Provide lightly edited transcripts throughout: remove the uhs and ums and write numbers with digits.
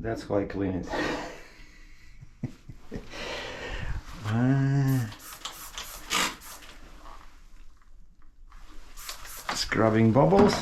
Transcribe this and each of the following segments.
That's how I clean it. Scrubbing bubbles.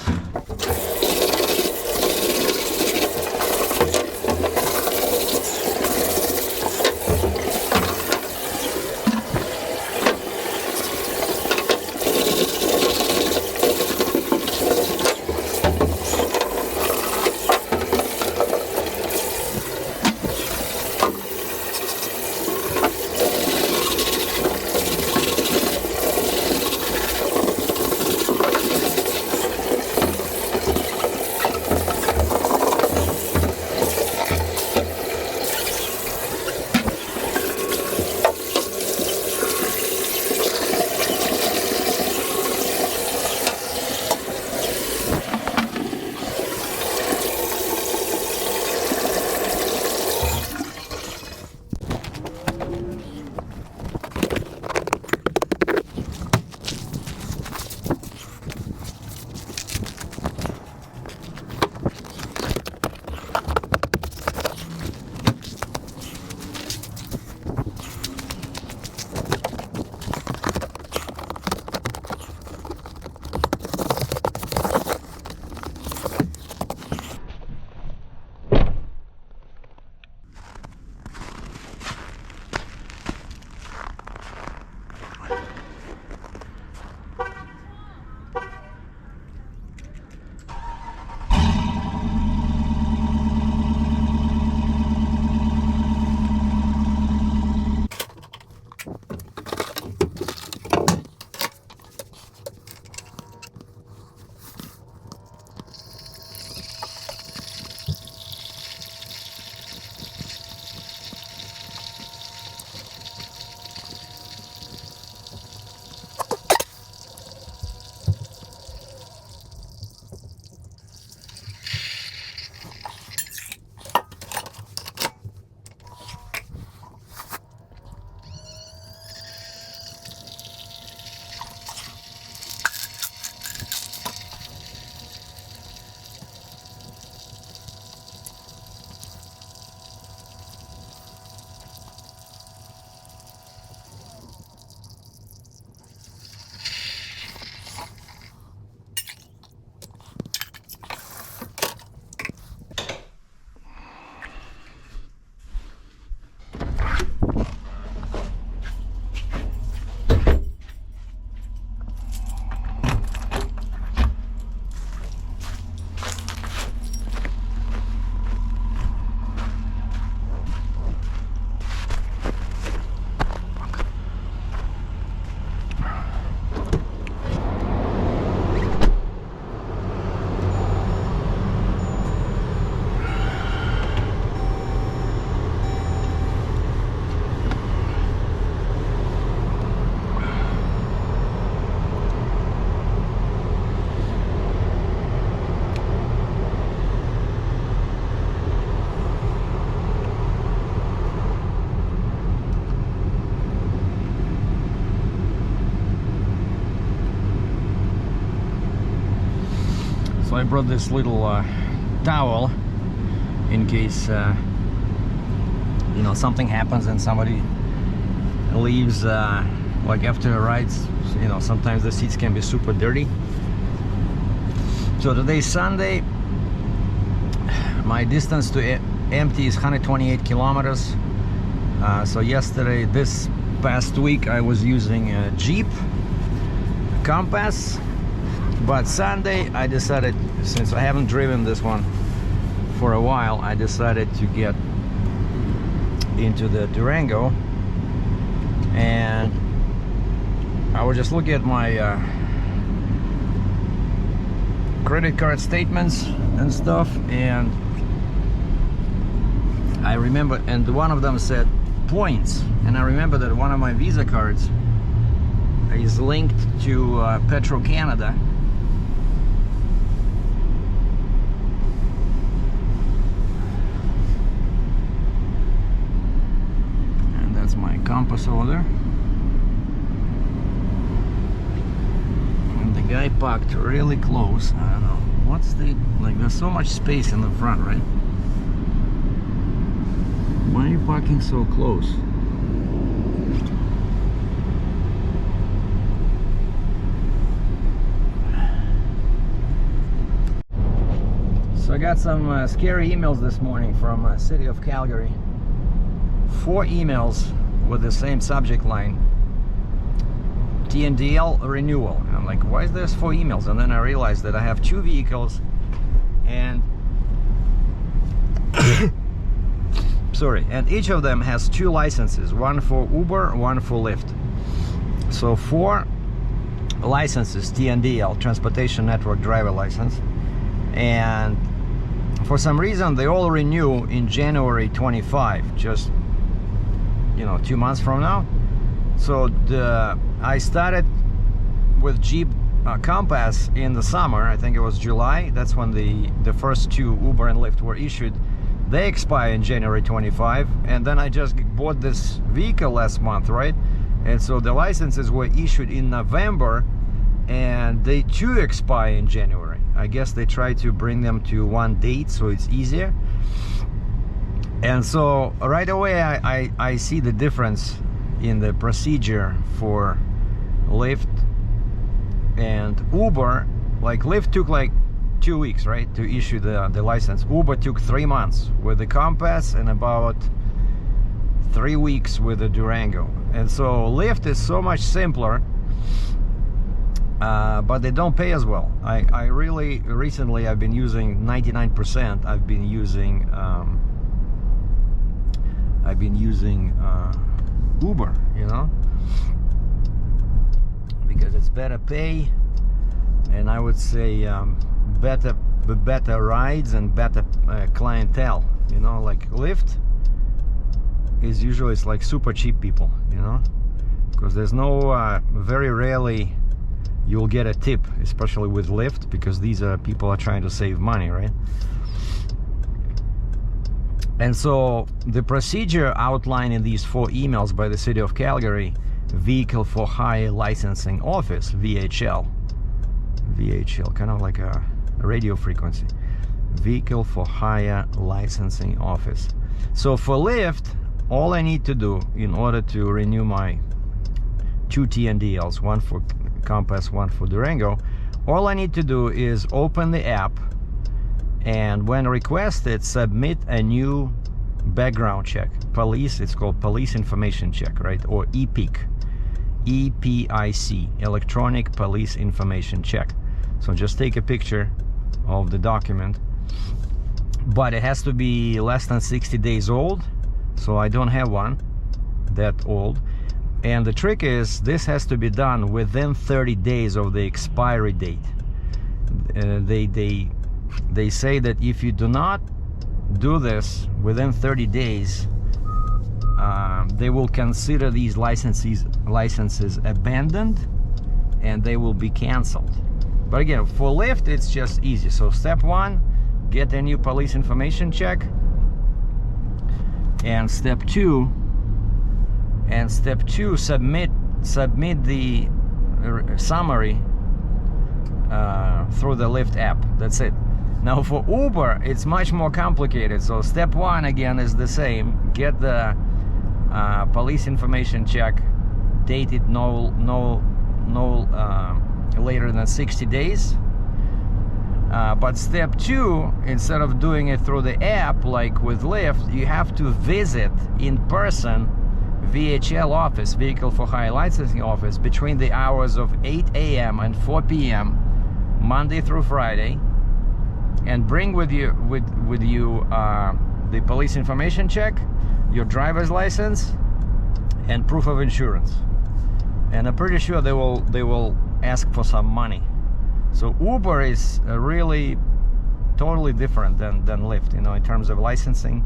I brought this little towel in case you know, something happens and somebody leaves like after rides. You know, sometimes the seats can be super dirty. So today's Sunday. My distance to empty is 128 kilometers. So yesterday, this past week, I was using a Jeep Compass. But Sunday I decided, since I haven't driven this one for a while, I decided to get into the Durango. And I was just looking at my credit card statements and stuff, and I remember, and one of them said points, and I remember that one of my Visa cards is linked to Petro Canada. Compass over there, and the guy parked really close. I don't know what's the, like, there's so much space in the front, right? Why are you parking so close? So I got some scary emails this morning from city of Calgary. 4 emails with the same subject line. TNDL renewal. And I'm like, why is there 4 emails? And then I realized that I have 2 vehicles and sorry, and each of them has 2 licenses, one for Uber, one for Lyft. So 4 licenses, TNDL, Transportation Network Driver License, and for some reason they all renew in January 25, just 2 months from now. So I started with Jeep Compass in the summer. I think it was July. That's when the first 2 Uber and Lyft were issued. They expire in January 25, and then I just bought this vehicle last month, right? And so the licenses were issued in November, and they too expire in January. I guess they try to bring them to one date so it's easier. And so right away I see the difference in the procedure for Lyft and Uber. Like Lyft took like 2 weeks, right, to issue the license. Uber took 3 months with the Compass and about 3 weeks with the Durango. And so Lyft is so much simpler, but they don't pay as well. I really recently I've been using 99%. I've been using Uber, because it's better pay, and I would say better rides and better clientele. Like Lyft is usually, it's like super cheap people, because there's no very rarely you'll get a tip, especially with Lyft, because these are people are trying to save money, right? And so the procedure outlined in these 4 emails by the city of Calgary, Vehicle for Hire Licensing Office, VHL, kind of like a radio frequency, Vehicle for Hire Licensing Office. So for Lyft, all I need to do in order to renew my 2 TNDLs, one for Compass, one for Durango, all I need to do is open the app, and when requested, submit a new background check. It's called Police Information Check, right? Or EPIC, EPIC, Electronic Police Information Check. So just take a picture of the document, but it has to be less than 60 days old. So I don't have one that old. And the trick is, this has to be done within 30 days of the expiry date. They say that if you do not do this within 30 days, they will consider these licenses abandoned, and they will be canceled. But again, for Lyft, it's just easy. So step 1, get a new police information check, and step 2, submit the summary through the Lyft app. That's it. Now for Uber, it's much more complicated. So step 1 again is the same. Get the police information check, dated no later than 60 days. But step 2, instead of doing it through the app like with Lyft, you have to visit in person VHL office, Vehicle for Hire Licensing Office, between the hours of 8 a.m. and 4 p.m. Monday through Friday, and bring with you the police information check, your driver's license, and proof of insurance. And I'm pretty sure they will ask for some money. So Uber is really totally different than Lyft, in terms of licensing.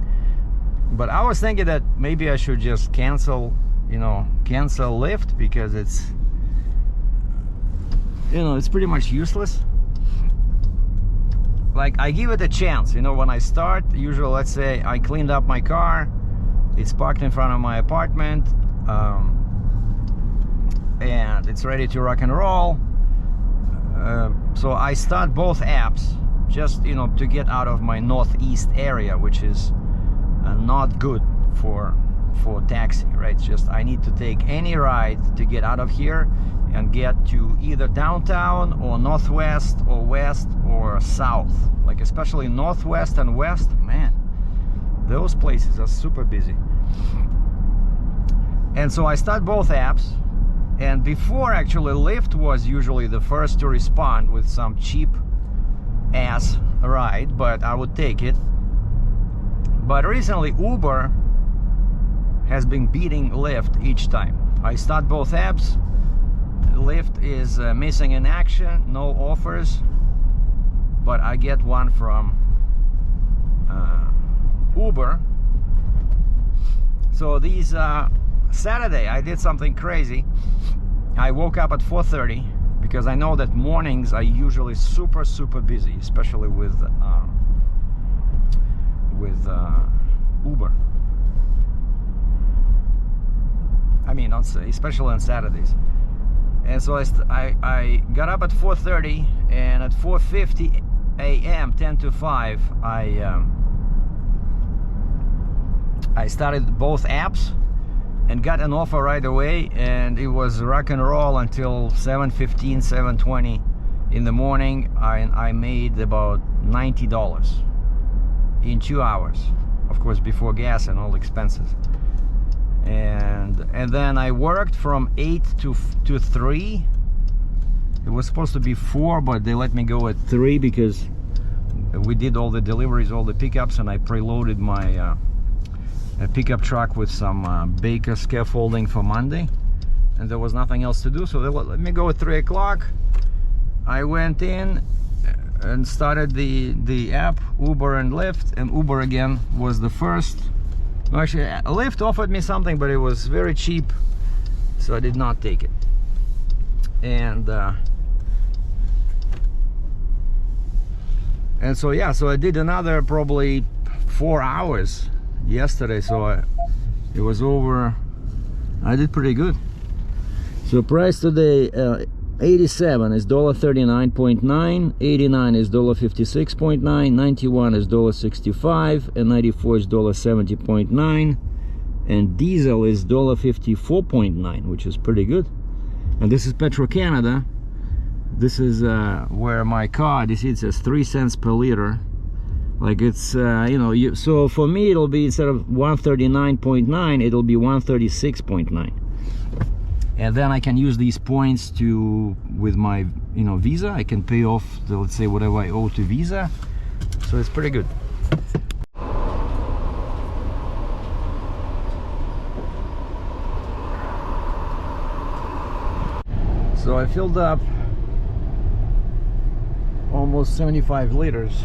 But I was thinking that maybe I should just cancel Lyft, because it's pretty much useless. Like, I give it a chance, when I start. Usually, let's say I cleaned up my car, it's parked in front of my apartment, and it's ready to rock and roll. So I start both apps just to get out of my northeast area, which is not good for taxi, right? It's just I need to take any ride to get out of here and get to either downtown or northwest or west or south. Like especially northwest and west, man, those places are super busy. And so I start both apps, and before actually Lyft was usually the first to respond with some cheap ass ride, but I would take it. But recently Uber has been beating Lyft each time. I start both apps, Lyft is missing in action, no offers, but I get one from Uber. So these Saturday I did something crazy. I woke up at 4:30 because I know that mornings are usually super busy, especially with Uber. I mean, especially on Saturdays. And so I got up at 4:30, and at 4:50 a.m., 10 to 5, I started both apps and got an offer right away, and it was rock and roll until 7:15, 7:20 in the morning. I made about $90 in 2 hours, of course, before gas and all expenses. And then I worked from 8 to 3. It was supposed to be 4, but they let me go at 3 because we did all the deliveries, all the pickups, and I preloaded my pickup truck with some Baker scaffolding for Monday, and there was nothing else to do, so they let me go at 3 o'clock. I went in and started the app, Uber and Lyft, and Uber again was the first. Actually, Lyft offered me something, but it was very cheap, so I did not take it. And so yeah, so I did another probably 4 hours yesterday, so it was over. I did pretty good. So price today, 87 is $1.39.9, 89 is $1.56.9, 91 is $1.65, and 94 is $1.70.9, and diesel is $1.54.9, which is pretty good. And this is Petro-Canada. This is where my card, you see it says 3 cents per liter. Like it's you know, so for me it'll be, instead of 139.9, it'll be 136.9. And then I can use these points to, with my, you know, Visa, I can pay off the, let's say, whatever I owe to Visa. So it's pretty good. So I filled up almost 75 liters.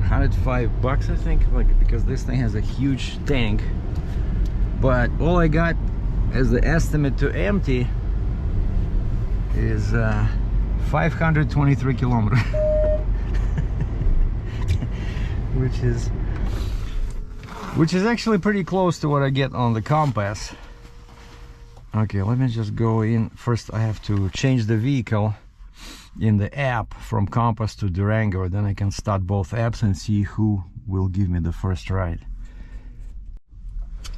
$105 I think, like, because this thing has a huge tank. But all I got as the estimate to empty is 523 kilometers. which is actually pretty close to what I get on the Compass. Okay, let me just go in. First I have to change the vehicle in the app from Compass to Durango, then I can start both apps and see who will give me the first ride.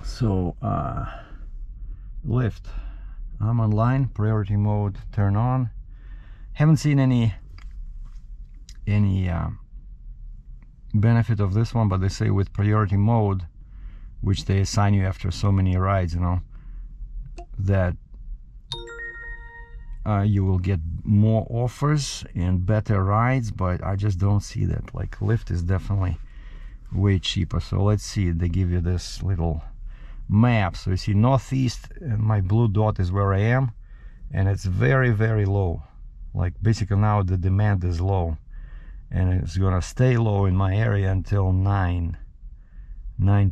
So Lyft, I'm online, priority mode turn on. Haven't seen any benefit of this one, but they say with priority mode, which they assign you after so many rides, you know, that you will get more offers and better rides, but I just don't see that. Like Lyft is definitely way cheaper. So let's see, they give you this little map. So you see northeast, and my blue dot is where I am, and it's very low. Like basically now the demand is low, and it's gonna stay low in my area until 9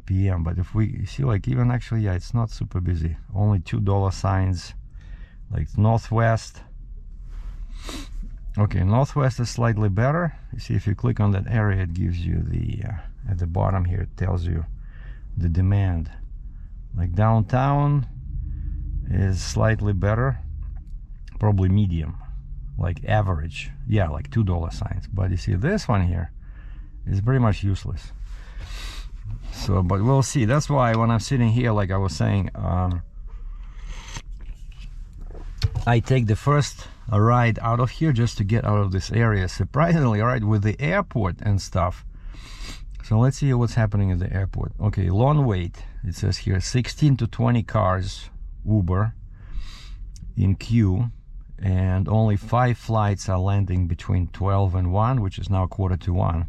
p.m. But if we see, like, even actually, yeah, it's not super busy, only $2 signs. Like northwest, okay, northwest is slightly better. You see, if you click on that area, it gives you the at the bottom here, it tells you the demand. Like downtown is slightly better, probably medium, like average, yeah, like $2 signs. But you see this one here is pretty much useless. So, but we'll see. That's why when I'm sitting here, like I was saying, I take the first ride out of here just to get out of this area. Surprisingly, right, with the airport and stuff. So let's see what's happening at the airport. Okay, long wait. It says here 16 to 20 cars, Uber, in queue, and only 5 flights are landing between 12 and 1, which is now 1:45.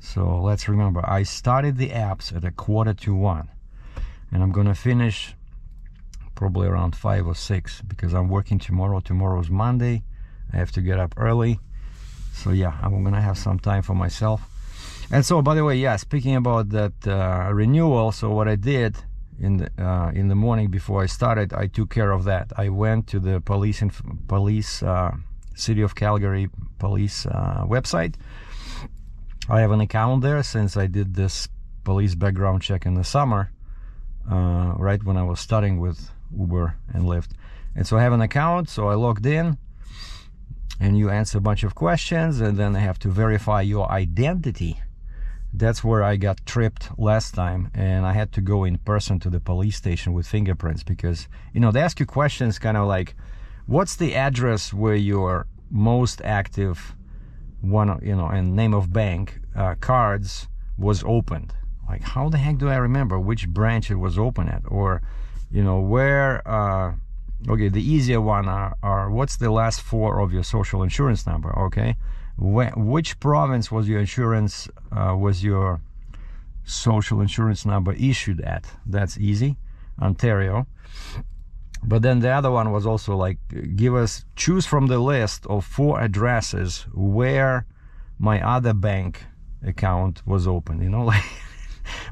So let's remember, I started the apps at 1:45, and I'm gonna finish probably around 5 or 6 because I'm working tomorrow. Tomorrow's Monday. I have to get up early. So yeah, I'm gonna have some time for myself. And so, by the way, yeah, speaking about that renewal, so what I did in the morning before I started, I took care of that. I went to the police City of Calgary police website. I have an account there since I did this police background check in the summer, right when I was starting with Uber and Lyft. And so I have an account, so I logged in, and you answer a bunch of questions, and then I have to verify your identity. That's where I got tripped last time, and I had to go in person to the police station with fingerprints because, you know, they ask you questions kind of like, what's the address where your most active one, you know, and name of bank cards was opened? Like, how the heck do I remember which branch it was open at? Or, you know, where, okay, the easier one are what's the last 4 of your social insurance number, okay? Which province was your insurance, was your social insurance number issued at? That's easy, Ontario. But then the other one was also like, choose from the list of 4 addresses where my other bank account was open, you know, like.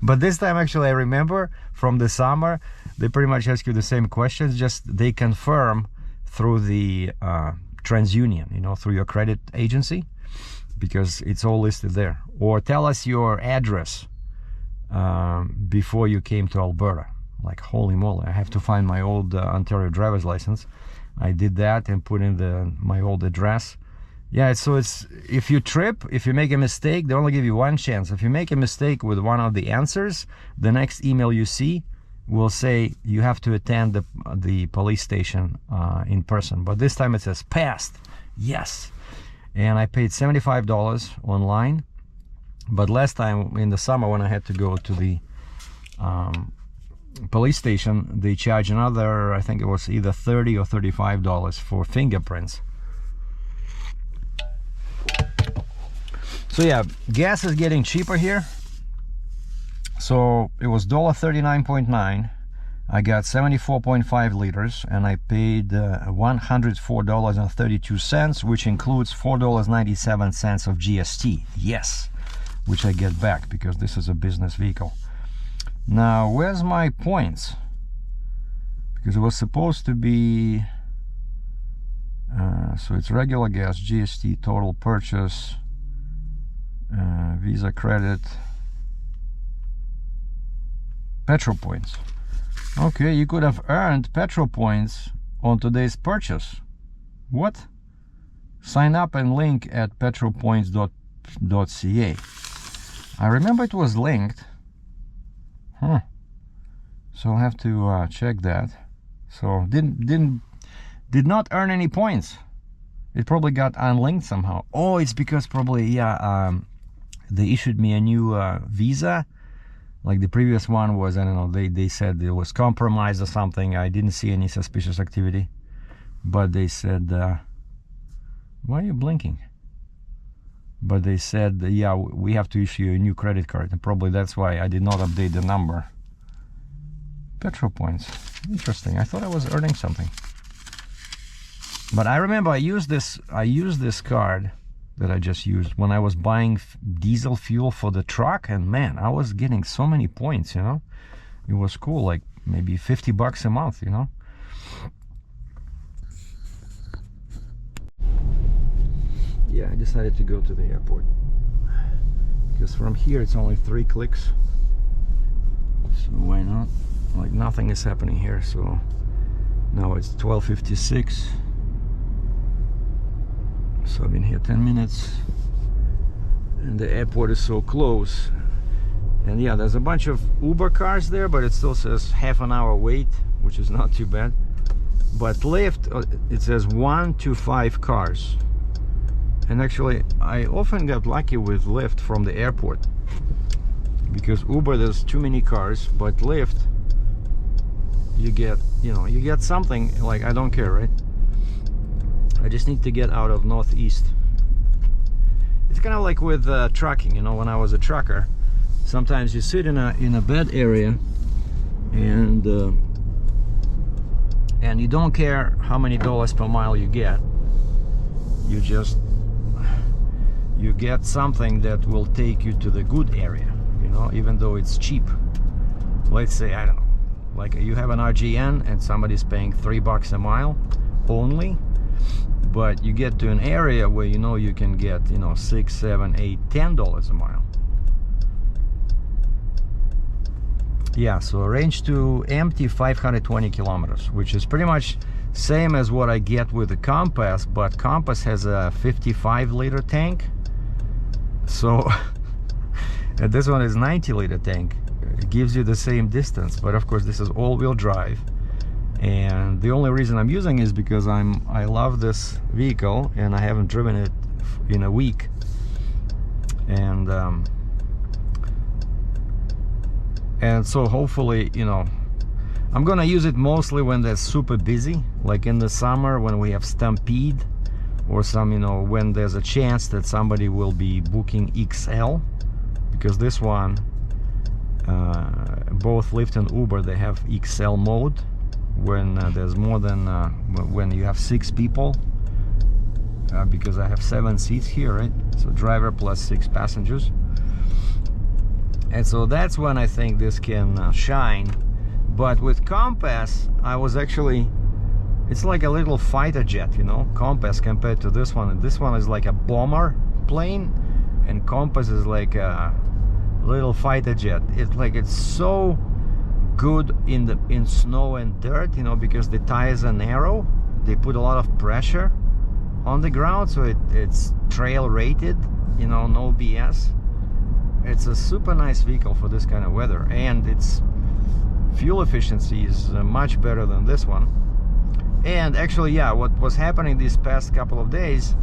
But this time, actually, I remember from the summer, they pretty much ask you the same questions, just they confirm through the TransUnion, you know, through your credit agency, because it's all listed there. Or tell us your address before you came to Alberta. Like, holy moly, I have to find my old Ontario driver's license. I did that and put in my old address. Yeah, so it's, if you trip, if you make a mistake, they only give you one chance. If you make a mistake with one of the answers, the next email you see will say you have to attend the police station in person. But this time it says passed. Yes. And I paid $75 online. But last time in the summer when I had to go to the police station, they charged another, I think it was either $30 or $35 for fingerprints. So yeah, gas is getting cheaper here. So it was $1.39.9. I got 74.5 liters, and I paid $104.32, which includes $4.97 of GST. Yes, which I get back because this is a business vehicle. Now, where's my points? Because it was supposed to be, so it's regular gas, GST, total purchase, Visa credit, petrol points. Okay, you could have earned petrol points on today's purchase. What? Sign up and link at petrolpoints.ca. I remember it was linked. So I'll have to check that. So did not earn any points. It probably got unlinked somehow. Oh, it's because probably, yeah, they issued me a new visa. Like the previous one was, I don't know, they said it was compromised or something. I didn't see any suspicious activity. But they said, why are you blinking? But they said, yeah, we have to issue you a new credit card. And probably that's why I did not update the number. Petrol points. Interesting. I thought I was earning something. But I remember I used this card that I just used when I was buying diesel fuel for the truck, and man, I was getting so many points, you know. It was cool, like maybe $50 a month, you know. Yeah, I decided to go to the airport because from here it's only 3 clicks, so why not? Like nothing is happening here. So now it's 12:56. So I've been here 10 minutes and the airport is so close. And yeah, there's a bunch of Uber cars there, but it still says half an hour wait, which is not too bad. But Lyft, it says 1 to 5 cars. And actually, I often got lucky with Lyft from the airport, because Uber, there's too many cars, but Lyft, you get, you know, you get something. Like, I don't care, right? I just need to get out of Northeast. It's kind of like with trucking, you know. When I was a trucker, sometimes you sit in a bad area, and you don't care how many dollars per mile you get. You get something that will take you to the good area, you know, even though it's cheap. Let's say, I don't know, like you have an RGN and somebody's paying $3 a mile only, but you get to an area where you know you can get, you know, $6, $7, $8, $10 a mile. Yeah, so range to empty 520 kilometers, which is pretty much same as what I get with the Compass, but Compass has a 55-liter tank. So and this one is 90-liter tank. It gives you the same distance, but of course this is all-wheel drive. And the only reason I'm using is because I love this vehicle, and I haven't driven it in a week. And so hopefully, you know, I'm gonna use it mostly when they're super busy, like in the summer when we have Stampede, or some, you know, when there's a chance that somebody will be booking XL, because this one, both Lyft and Uber, they have XL mode when there's more than when you have 6 people, because I have 7 seats here, right? So driver plus 6 passengers. And so that's when I think this can shine. But with Compass, I was actually, it's like a little fighter jet, you know, Compass compared to this one. This one is like a bomber plane, and Compass is like a little fighter jet. It's so good in snow and dirt, you know, because the tires are narrow. They put a lot of pressure on the ground, so it's trail rated, you know, no BS. It's a super nice vehicle for this kind of weather, and its fuel efficiency is much better than this one. And actually, yeah, what was happening these past couple of days,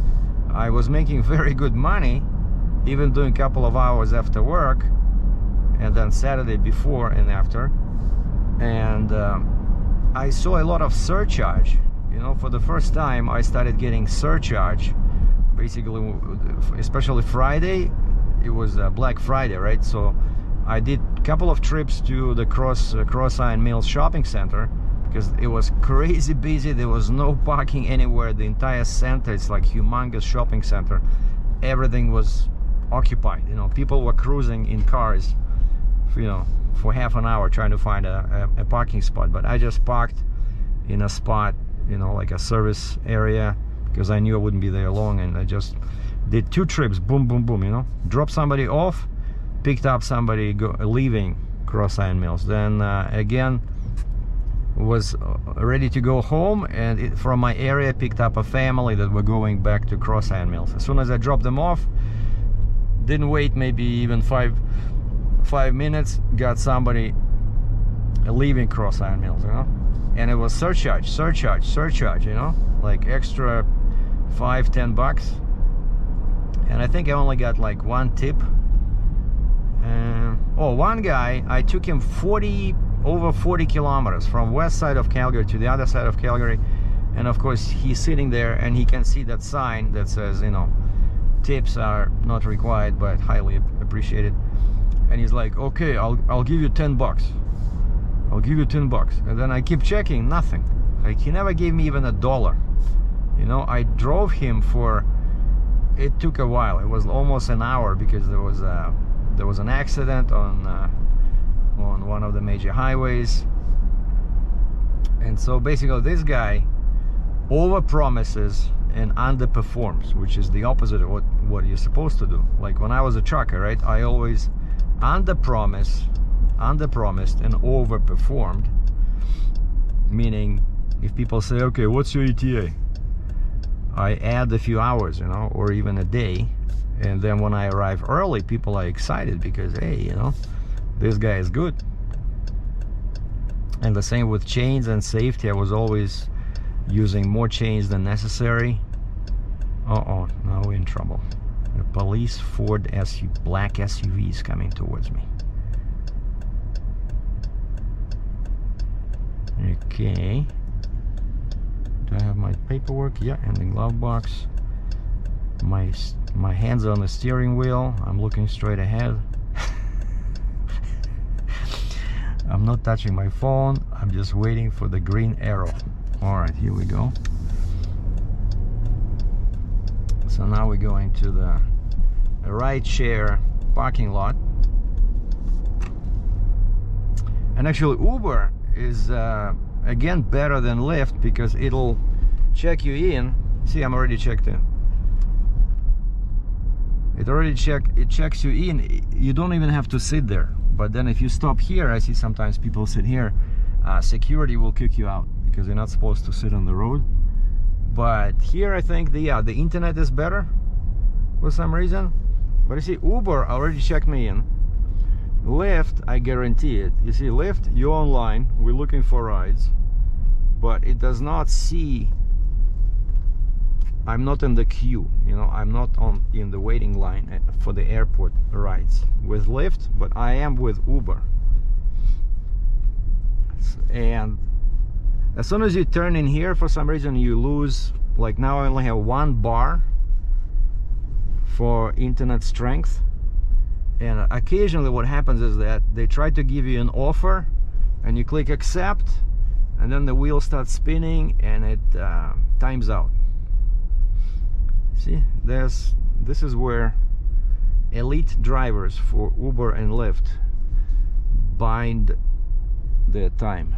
I was making very good money, even doing a couple of hours after work, and then Saturday before and after. And I saw a lot of surcharge. You know, for the first time, I started getting surcharge. Basically, especially Friday, it was Black Friday, right? So I did a couple of trips to the Cross Iron Mills shopping center, because it was crazy busy. There was no parking anywhere. The entire center, it's like humongous shopping center. Everything was occupied. You know, people were cruising in cars, you know, for half an hour trying to find a parking spot. But I just parked in a spot, you know, like a service area, because I knew I wouldn't be there long, and I just did 2 trips, boom, boom, boom, you know, dropped somebody off, picked up somebody leaving Cross Iron Mills, then again was ready to go home, and from my area picked up a family that were going back to Cross Iron Mills. As soon as I dropped them off, didn't wait maybe even five minutes, got somebody leaving Cross Iron Mills, you know, and it was surcharge, you know, like extra $5-10. And I think I only got like 1 tip. One guy, I took him over 40 kilometers from west side of Calgary to the other side of Calgary, and of course he's sitting there and he can see that sign that says, you know, tips are not required but highly appreciated. And he's like, okay, I'll give you $10. I'll give you $10. And then I keep checking, nothing. Like, he never gave me even $1. You know, I drove him for, it took a while. It was almost an hour, because there was an accident on one of the major highways. And so basically this guy over promises and underperforms, which is the opposite of what you're supposed to do. Like when I was a trucker, right, I always underpromised and overperformed. Meaning, if people say, okay, what's your ETA, I add a few hours, you know, or even a day. And then when I arrive early, people are excited because, hey, you know, this guy is good. And the same with chains and safety. I was always using more chains than necessary. Uh-oh, now we're in trouble. A police Ford black SUV is coming towards me. Okay. Do I have my paperwork? Yeah, in the glove box. My hands are on the steering wheel. I'm looking straight ahead. I'm not touching my phone. I'm just waiting for the green arrow. All right, here we go. So now we're going to the Rideshare parking lot. And actually Uber is again better than Lyft, because it'll check you in. See, I'm already checked in. It checks you in. You don't even have to sit there. But then if you stop here, I see sometimes people sit here, security will kick you out because you're not supposed to sit on the road. But here I think the internet is better for some reason. But you see, Uber already checked me in. Lyft, I guarantee it. You see, Lyft, you're online, we're looking for rides, but it does not see. I'm not in the queue, you know, I'm not in the waiting line for the airport rides with Lyft, but I am with Uber. And as soon as you turn in here, for some reason you lose, like now I only have 1 bar for internet strength. And occasionally what happens is that they try to give you an offer and you click accept, and then the wheel starts spinning and it times out. See, this is where elite drivers for Uber and Lyft bind their time.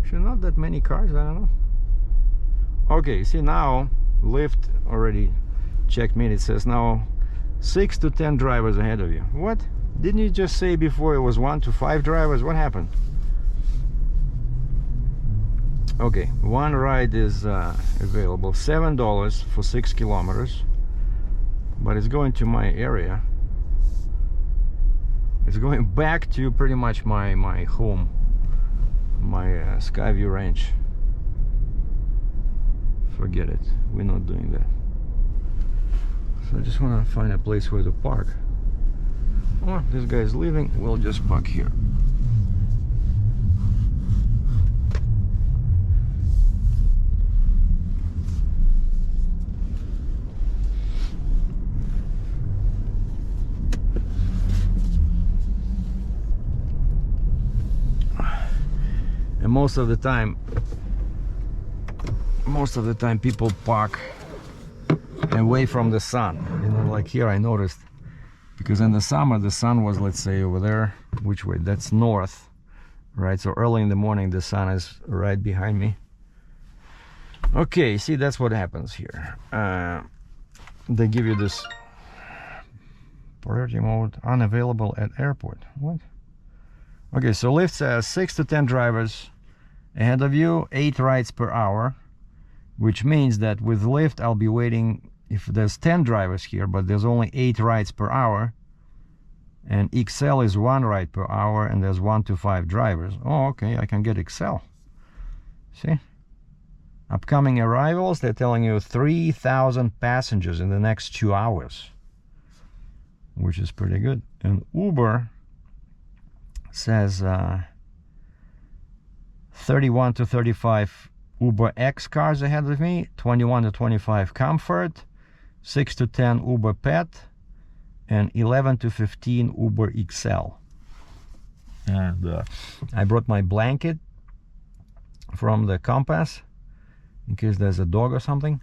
Actually, not that many cars, I don't know. Okay, see, now Lyft already checked me. It says now 6 to 10 drivers ahead of you. What? Didn't you just say before it was 1 to 5 drivers? What happened? Okay, one ride is available, $7 for 6 kilometers, but it's going to my area. It's going back to pretty much my home, my Skyview Ranch. Forget it, we're not doing that. So I just want to find a place where to park. Oh, this guy is leaving, we'll just park here. And most of the time people park away from the sun, you know, like here I noticed, because in the summer the sun was, let's say, over there. Which way? That's north, right? So early in the morning the sun is right behind me. Okay, see, that's what happens here. They give you this priority mode unavailable at airport. What? Okay, so Lyft says 6 to 10 drivers ahead of you, 8 rides per hour, which means that with Lyft I'll be waiting, if there's 10 drivers here, but there's only 8 rides per hour, and XL is 1 ride per hour, and there's 1 to 5 drivers. Oh, okay, I can get XL. See? Upcoming arrivals, they're telling you 3,000 passengers in the next 2 hours, which is pretty good. And Uber says 31 to 35 Uber X cars ahead of me, 21 to 25 Comfort, 6 to 10 Uber Pet, and 11 to 15 Uber XL. And I brought my blanket from the Compass in case there's a dog or something.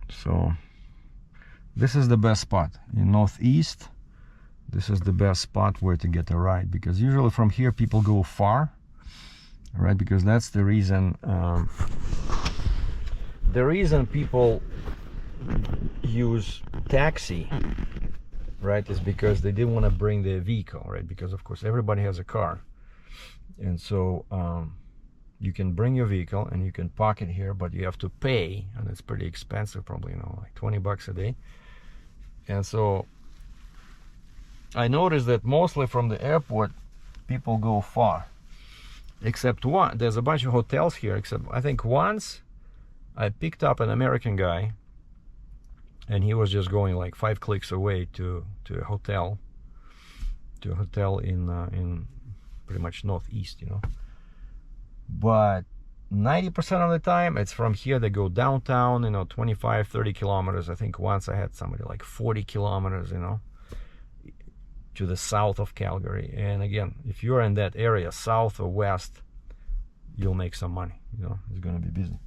So this is the best spot in Northeast. This is the best spot where to get a ride, because usually from here people go far, right? Because that's the reason. The reason people use taxi, right, is because they didn't want to bring their vehicle, right? Because of course everybody has a car, and so you can bring your vehicle and you can park it here, but you have to pay, and it's pretty expensive, probably, you know, like 20 bucks a day. And so I noticed that mostly from the airport people go far, except one. There's a bunch of hotels here, except I think once I picked up an American guy and he was just going like 5 clicks away to a hotel in pretty much northeast, you know. But 90% of the time it's from here. They go downtown, you know, 25-30 kilometers. I think once I had somebody like 40 kilometers, you know, to the south of Calgary. And again, if you're in that area, south or west, you'll make some money, you know. It's going to be busy.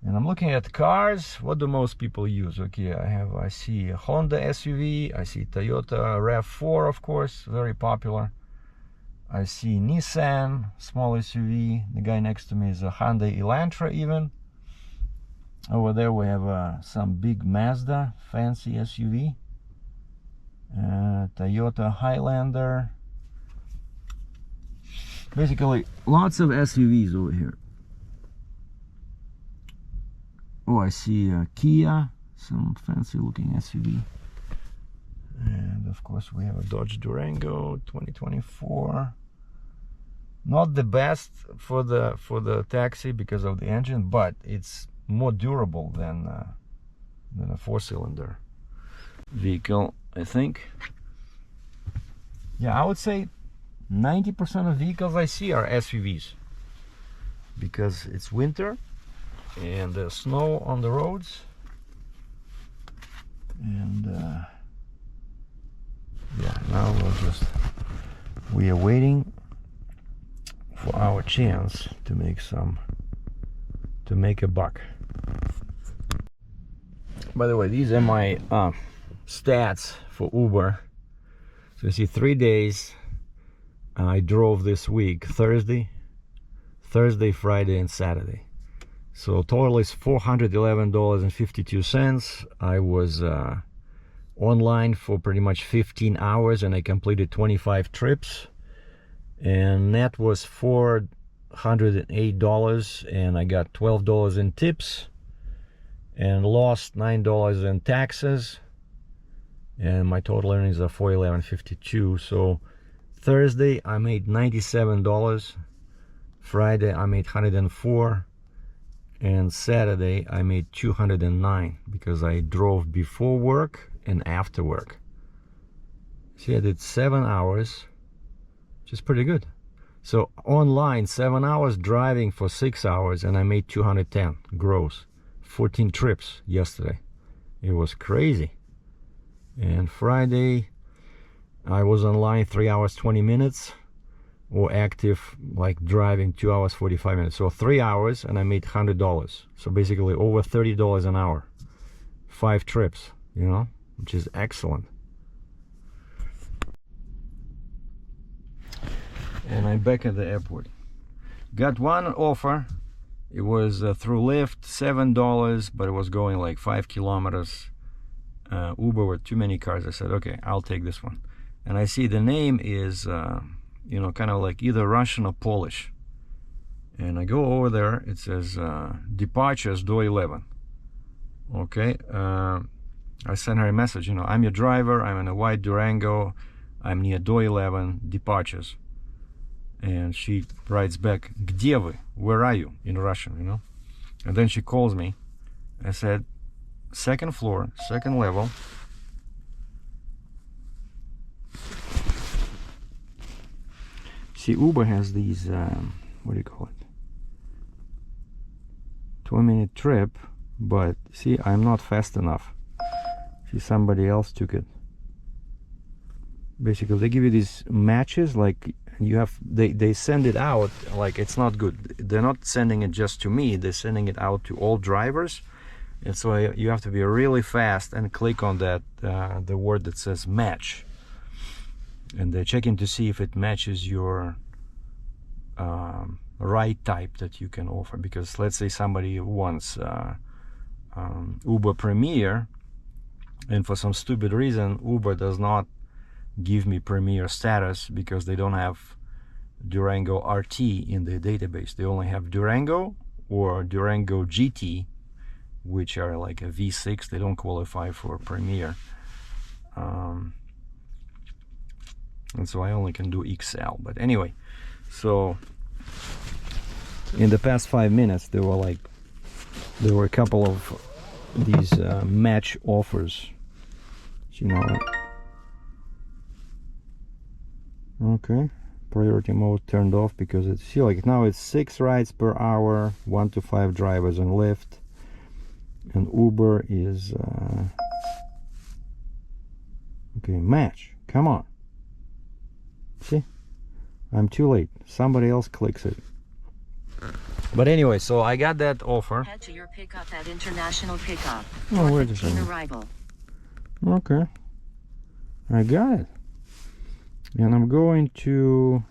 And I'm looking at cars. What do most people use? Okay, I see a Honda SUV, I see Toyota RAV4, of course, very popular. I see Nissan, small SUV. The guy next to me is a Hyundai Elantra even. Over there we have some big Mazda, fancy SUV. Toyota Highlander. Basically, lots of SUVs over here. Oh, I see Kia, some fancy looking SUV. And of course we have a Dodge Durango 2024. Not the best for the taxi because of the engine, but it's more durable than a 4-cylinder vehicle, I think. Yeah, I would say 90% of vehicles I see are SUVs because it's winter and there's snow on the roads, and yeah, now we are waiting for our chance to make a buck. By the way, these are my stats for Uber. So you see 3 days I drove this week: Thursday, Friday, and Saturday. So total is $411.52. I was online for pretty much 15 hours and I completed 25 trips. And net was $408 and I got $12 in tips and lost $9 in taxes. And my total earnings are $411.52. So Thursday I made $97. Friday I made $104. And Saturday I made $209 because I drove before work and after work. See, I did 7 hours, which is pretty good. So online 7 hours, driving for 6 hours, and I made $210 gross. 14 trips yesterday. It was crazy. And Friday I was online 3 hours 20 minutes, or active like driving 2 hours 45 minutes. So 3 hours and I made $100. So basically over $30 an hour. 5 trips, you know, which is excellent. And I'm back at the airport. Got one offer. It was through Lyft, $7, but it was going like 5 kilometers. Uber with too many cars. I said, okay, I'll take this one. And I see the name is you know, kind of like either Russian or Polish. And I go over there, it says departures do 11. Okay, I sent her a message, you know, I'm your driver, I'm in a white Durango, I'm near Do 11, departures. And she writes back, "Где вы? Where are you?" in Russian, you know. And then she calls me. I said, 2nd floor, 2nd level. See, Uber has these, what do you call it? 2-minute trip, but see, I'm not fast enough. See, somebody else took it. Basically, they give you these matches, like you have, they send it out, like it's not good. They're not sending it just to me, they're sending it out to all drivers. And so you have to be really fast and click on that, the word that says match. And they're checking to see if it matches your ride type that you can offer. Because let's say somebody wants Uber Premier, and for some stupid reason Uber does not give me Premier status because they don't have Durango RT in the database. They only have Durango or Durango GT, which are like a V6. They don't qualify for Premier. And so I only can do XL. But anyway, so in the past 5 minutes, there were a couple of these match offers. You know. Okay, priority mode turned off because it's, see, like now it's 6 rides per hour, 1 to 5 drivers on Lyft, and Uber is okay, match. Come on. See, I'm too late. Somebody else clicks it. But anyway, so I got that offer. Head to your pickup at International Pickup. Oh, wait a second. Arrival. Okay, I got it. And I'm going to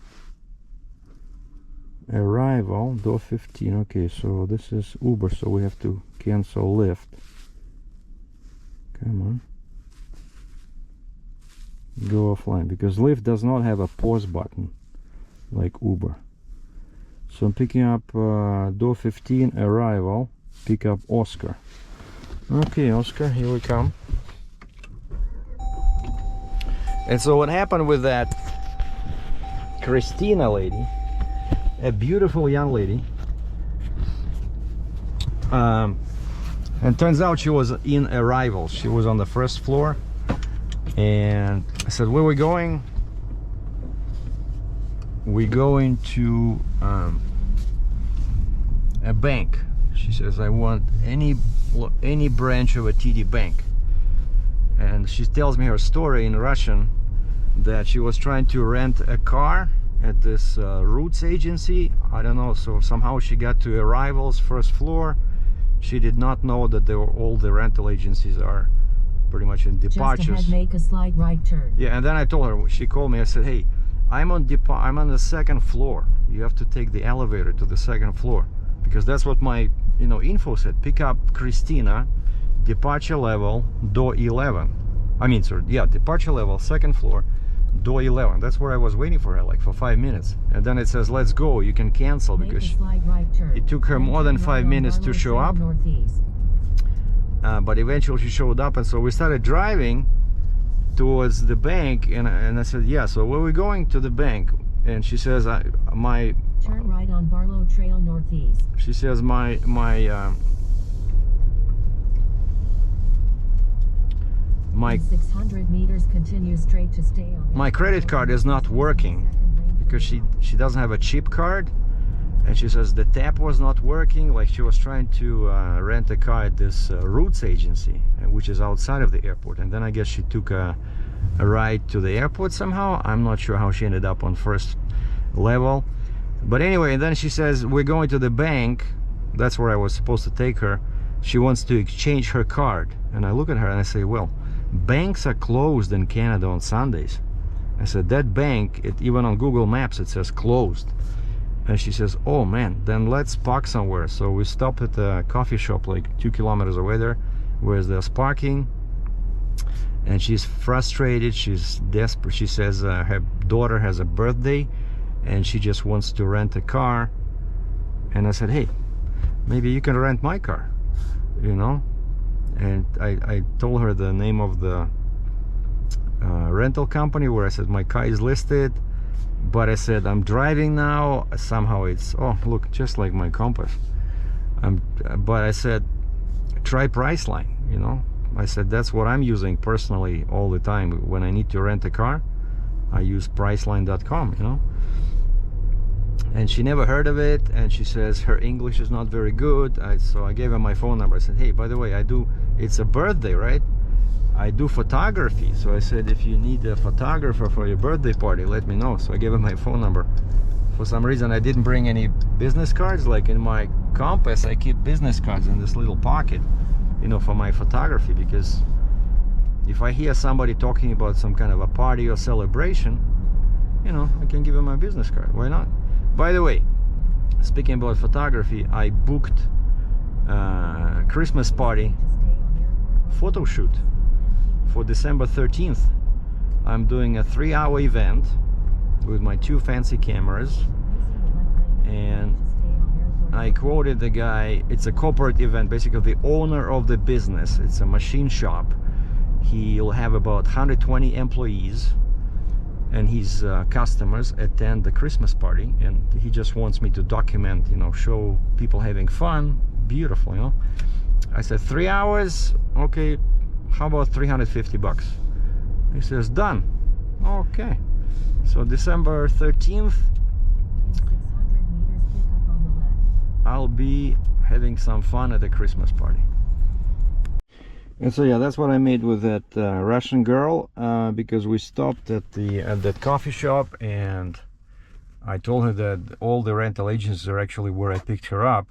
Arrival, door 15. Okay, so this is Uber, so we have to cancel Lyft. Come on. Go offline, because Lyft does not have a pause button like Uber. So I'm picking up door 15, Arrival, pick up Oscar. Okay, Oscar, here we come. And so what happened with that Christina lady, a beautiful young lady, and turns out she was in Arrival. She was on the first floor, and I said, where are we going? We're going to a bank. She says, I want any branch of a TD bank. And she tells me her story in Russian, that she was trying to rent a car at this Roots agency. I don't know, so somehow she got to Arrival's first floor. She did not know that all the rental agencies are pretty much in departures. Just ahead, make a slight right turn. Yeah, and then I told her, she called me, I said, hey, I'm on the second floor. You have to take the elevator to the second floor, because that's what my info said. Pick up Christina, departure level, door 11. I mean, sorry, yeah, departure level, second floor, door 11. That's where I was waiting for her, like for 5 minutes. And then it says, let's go, you can cancel, because it took her more than 5 minutes to show up. But eventually she showed up, and so we started driving towards the bank, and I said, yeah, so where are we going? To the bank. And she says, turn right on Barlow Trail northeast. She says, my My 600 meters continue straight to stay on. My credit card is not working because she doesn't have a chip card, and she says the tap was not working. Like she was trying to rent a car at this Roots agency, which is outside of the airport, and then I guess she took a ride to the airport somehow. I'm not sure how she ended up on first level, but anyway, and then she says, we're going to the bank. That's where I was supposed to take her. She wants to exchange her card, and I look at her and I say, well, banks are closed in Canada on Sundays. I said, that bank, even on Google Maps it says closed. And she says, oh man, then let's park somewhere. So we stopped at a coffee shop like 2 kilometers away there, where there's parking. And she's frustrated, she's desperate. She says her daughter has a birthday and she just wants to rent a car. And I said, hey, maybe you can rent my car, and I told her the name of the rental company where I said my car is listed, but I said I'm driving now. Somehow it's, oh look, just like my Compass. But I said try Priceline. I said that's what I'm using personally all the time when I need to rent a car. I use Priceline.com. And she never heard of it, and she says her English is not very good. So I gave her my phone number. I said, hey, by the way, it's a birthday, right? I do photography. So I said, if you need a photographer for your birthday party, let me know. So I gave her my phone number. For some reason, I didn't bring any business cards. Like in my Compass, I keep business cards in this little pocket, for my photography, because if I hear somebody talking about some kind of a party or celebration, I can give them my business card. Why not? By the way, speaking about photography, I booked a Christmas party photo shoot for December 13th. I'm doing a 3-hour event with my 2 fancy cameras, and I quoted the guy. It's a corporate event, basically the owner of the business. It's a machine shop. He'll have about 120 employees, and his customers attend the Christmas party, and he just wants me to document, you know, show people having fun. Beautiful, you know. I said 3 hours, okay, how about 350 bucks? He says done. Okay, so December 13th I'll be having some fun at a Christmas party. And so yeah, that's what I made with that Russian girl, because we stopped at that coffee shop, and I told her that all the rental agencies are actually where I picked her up,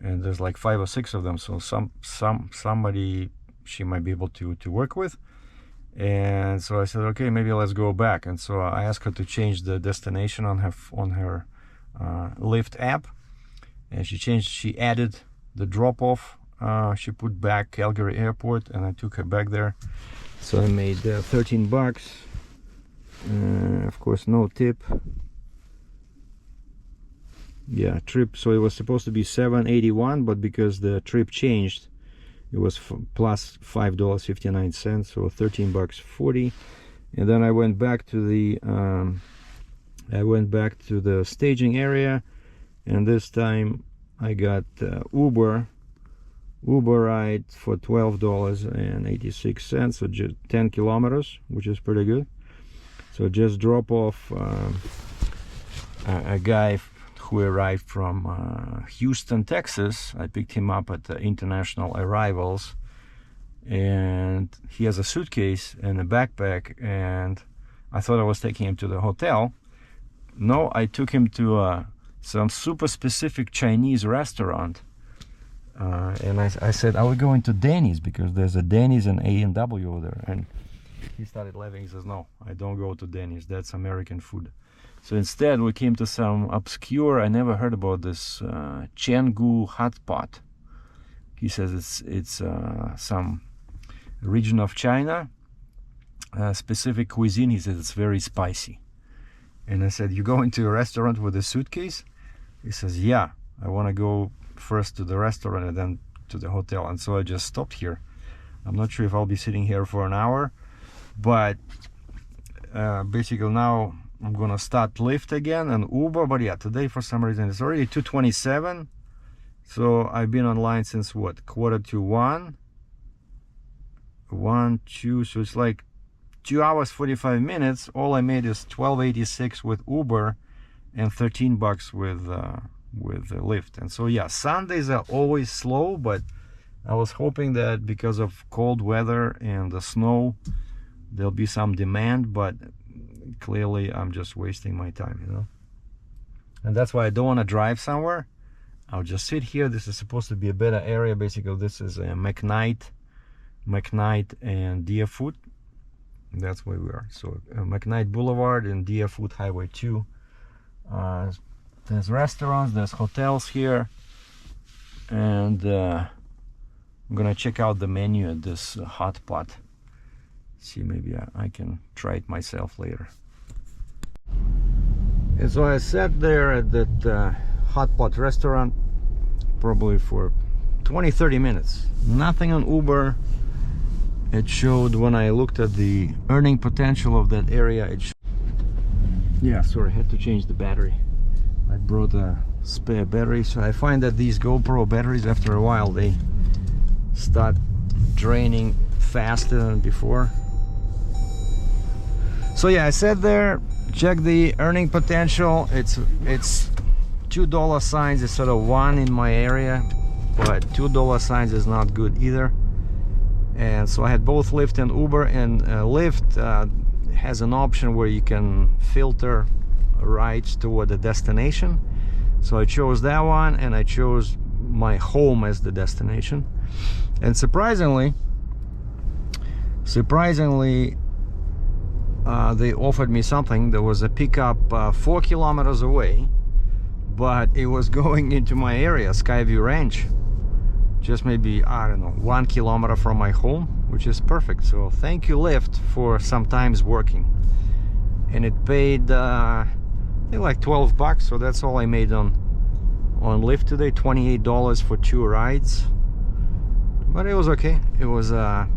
and there's like 5 or 6 of them, so somebody she might be able to work with. And so I said, okay, maybe let's go back. And so I asked her to change the destination on her Lyft app, and she added the drop-off. She put back Calgary airport, and I took her back there. So I made 13 bucks. Of course, no tip. Yeah, trip. So it was supposed to be $7.81, but because the trip changed, it was plus $5.59, so 13 bucks 40. And then I went back to the staging area, and this time I got Uber ride for $12.86, so just 10 kilometers, which is pretty good. So just drop off a guy who arrived from Houston, Texas. I picked him up at the international arrivals, and he has a suitcase and a backpack, and I thought I was taking him to the hotel. No, I took him to some super specific Chinese restaurant, and I said, are we going to Denny's, because there's a Denny's and A&W over there? And he started laughing. He says, no, I don't go to Denny's, that's American food. So instead we came to some obscure, I never heard about this, Chengdu hot pot. He says it's some region of China, specific cuisine. He says it's very spicy. And I said, you go into a restaurant with a suitcase? He says, yeah, I want to go first to the restaurant and then to the hotel. And so I just stopped here. I'm not sure if I'll be sitting here for an hour, but basically now I'm gonna start Lyft again and Uber. But yeah, today for some reason it's already 2:27, so I've been online since what, 1:45, 2, so it's like 2 hours 45 minutes. All I made is $12.86 with Uber and 13 bucks with Lyft. And so yeah, Sundays are always slow, but I was hoping that because of cold weather and the snow there'll be some demand, but clearly I'm just wasting my time, you know. And that's why I don't want to drive somewhere. I'll just sit here. This is supposed to be a better area. Basically this is a McKnight and Deerfoot. That's where we are. So McKnight Boulevard and Deerfoot Highway 2. There's restaurants, there's hotels here, and I'm gonna check out the menu at this hot pot. See, maybe I can try it myself later. And so I sat there at that hot pot restaurant probably for 20-30 minutes. Nothing on Uber. It showed, when I looked at the earning potential of that area, yeah, sorry, I had to change the battery. I brought a spare battery. So I find that these GoPro batteries, after a while, they start draining faster than before. So yeah, I sat there, checked the earning potential. It's $2 signs instead of 1 in my area, but $2 signs is not good either. And so I had both Lyft and Uber, and Lyft has an option where you can filter rides toward the destination. So I chose that one, and I chose my home as the destination. And surprisingly, they offered me something. There was a pickup 4 kilometers away, but it was going into my area, Skyview Ranch, just maybe, I don't know, 1 kilometer from my home, which is perfect. So thank you, Lyft, for sometimes working. And it paid I think like 12 bucks, so that's all I made on on Lyft today, $28 for 2 rides, but it was okay. It was a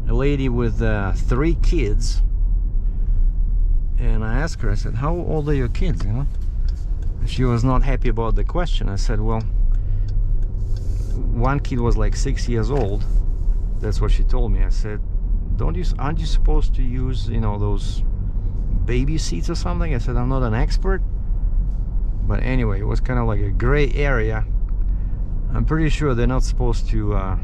lady with 3 kids, and I asked her, I said, how old are your kids, you know? She was not happy about the question. I said, well, one kid was like 6 years old. That's what she told me. I said, aren't you supposed to use, you know, those baby seats or something? I said, I'm not an expert, but anyway, it was kind of like a gray area. I'm pretty sure they're not supposed to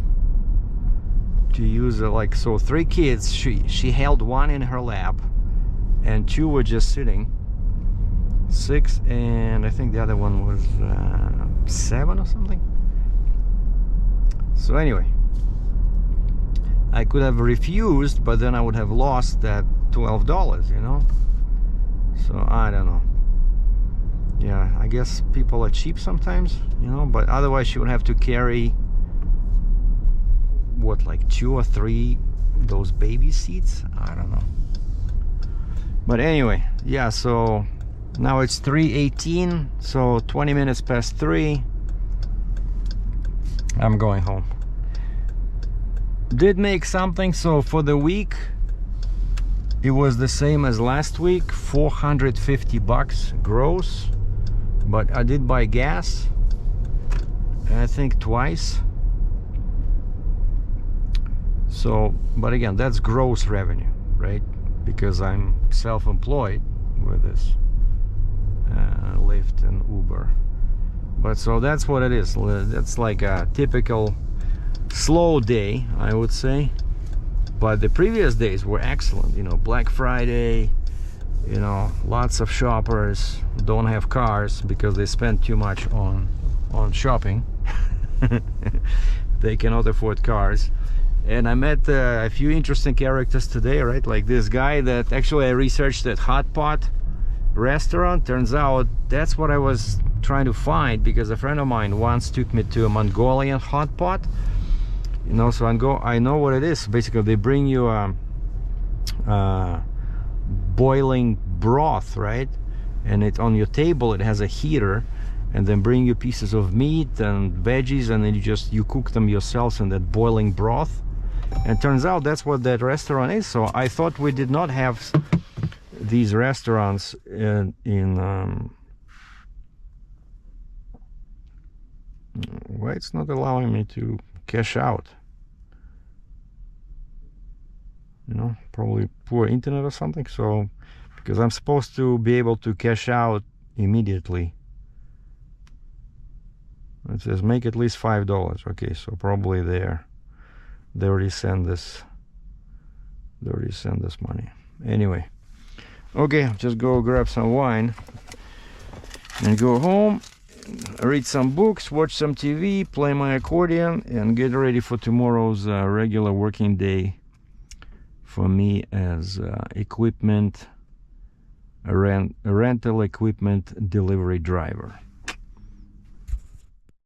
use it. Like, so 3 kids, she held 1 in her lap and 2 were just sitting, 6, and I think the other one was 7 or something. So anyway, I could have refused, but then I would have lost that $12, you know. So I don't know. Yeah, I guess people are cheap sometimes, you know, but otherwise she would have to carry what, like 2 or 3 those baby seats. I don't know. But anyway, yeah, so now it's 3:18, so 20 minutes past 3. I'm going home. Did make something. So for the week it was the same as last week, $450 gross, but I did buy gas, I think twice. So, but again, that's gross revenue, right? Because I'm self-employed with this Lyft and Uber. But so that's what it is. That's like a typical slow day, I would say. But the previous days were excellent. You know, Black Friday, you know, lots of shoppers don't have cars because they spend too much on shopping. They cannot afford cars. And I met a few interesting characters today, right? Like this guy that actually I researched at Hot Pot restaurant. Turns out that's what I was trying to find, because a friend of mine once took me to a Mongolian hot pot, you know. So I know what it is. Basically they bring you boiling broth, right? And it on your table, it has a heater, and then bring you pieces of meat and veggies, and then you cook them yourselves in that boiling broth. And turns out that's what that restaurant is. So I thought we did not have these restaurants why it's not allowing me to cash out, you know, probably poor internet or something. So because I'm supposed to be able to cash out immediately. It says make at least $5. Okay, so probably they already send this money. Anyway, okay, just go grab some wine and go home, read some books, watch some TV, play my accordion, and get ready for tomorrow's regular working day for me as rental equipment delivery driver.